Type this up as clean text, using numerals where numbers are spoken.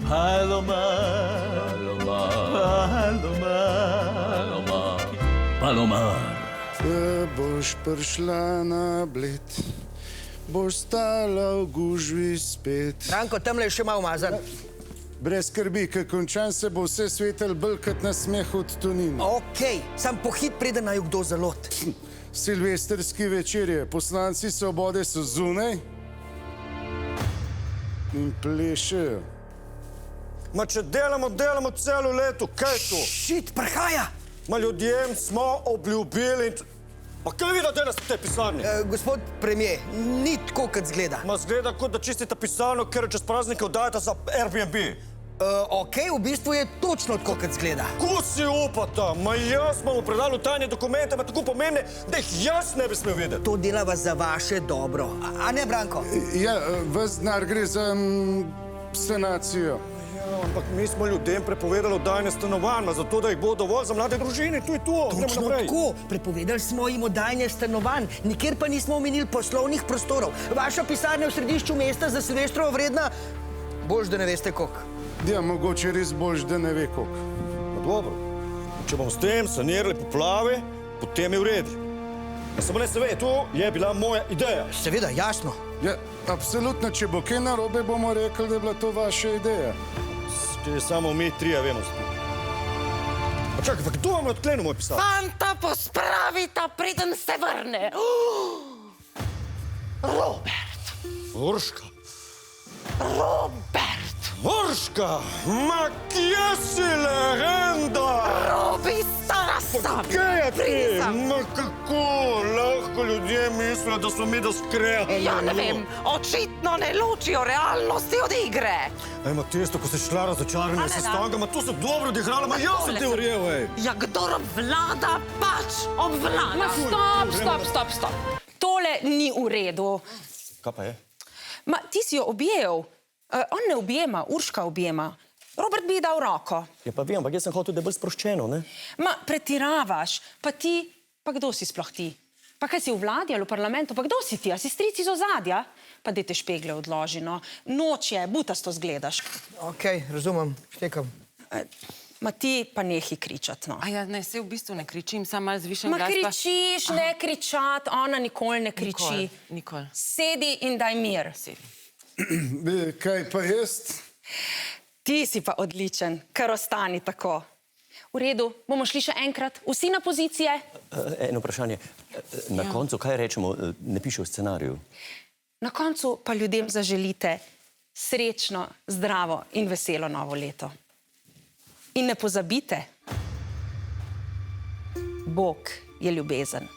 Palomar, Palomar. Ko boš prišla na Bled, boš stala v gužvi spet. Branko, tamle je še malo umazan. Brez skrbi, ko končan se bo vse svetel bolj kot na smeh od Tonina. Okej, sam pohit preden naju kdo zalot. Silvestrski večer je, poslanci Svobode so zunaj in plešejo. Ma če delamo celo leto, kaj je to? Šit, prihaja! Ma ljudjem smo obljubili in... Pa kaj vi delate v tej pisarni? Gospod premijer, ni tako, kot zgleda. Ma zgleda, kot da čistite pisarno, ker čez praznike oddajate za Airbnb. Okej, v bistvu je točno tako, kot zgleda. Ko si upata? Ma jaz imam v predalu tajne dokumente, ma tako pomembne, da jih jaz ne bi smel vedeti. To delava za vaše dobro. A ne, Branko? Ja, ves denar gre za sanacijo. Ja, ampak mi smo ljudem prepovedali oddajanje stanovanj, zato da jih bo dovolj za mlade družine. To je to. Točno tako. Prepovedali smo jim oddajanje stanovanj, nikjer pa nismo omenili poslovnih prostorov. Vaša pisarna je v središču mesta za Silvestrovo vredna, boljš, da ne veste koliko. Ja, mogoče res boljš, da ne ve koliko. Pa dobro. Če bomo s tem sanirali poplave, potem je v redu. Samo ne se ve, to je bila moja ideja. Seveda, jasno. Ja, absolutno, če bo kaj narobe, bomo rekli, da je bila to vaša ideja. Če samo mi trije vemo. Pa čakaj, pa kdo vam je odklenil moj pisar? Fanta pospravita, preden se vrne. Robert! Urška! Robert! Urška! Ma kje si legenda? Robi, stara sam! Kje je ti? Pridi sem. Ma kako lahko ljudje mislijo, da smo mi da skrehani? Ja, ne vem, očitno ne ločijo realnosti od igre. Ej, ma tisto, ko si šla razočarana A ne, se da. stanga, ma to se dobro odigrala, ma jaz sem Tole te sem- verjel, ej! Ja, kdor obvlada, pač obvlada. Stop. Tole ni v redu. Kaj pa je? Ma, ti si jo objel. On ne objema, Urška objema. Robert bi ji dal roko. Ja, pa vem, ampak jaz sem hotel, da je bolj sproščeno, ne? Ma, pretiravaš. Pa ti, pa kdo si sploh ti? Pa kaj si v vladi ali v parlamentu? Pa kdo si ti? A si stric iz ozadja? Pa dajte špegle odloži, no. Noč je, butasto zgledaš. Okej, razumem, štekam. Ma ti pa nehi kričat, no. A ja, ne, se v bistvu ne kričim, sam malo zvišen Ma glas. kričiš, ne kričat, ona nikoli ne kriči. Nikoli. Sedi in daj mir. Kaj pa jaz? Ti si pa odličen, kar ostani tako. V redu, bomo šli še enkrat, vsi na pozicije. Eno vprašanje. Na koncu, kaj rečemo, ne piše v scenariju? Na koncu pa ljudem zaželite srečno, zdravo in veselo novo leto. In ne pozabite, Bog je ljubezen.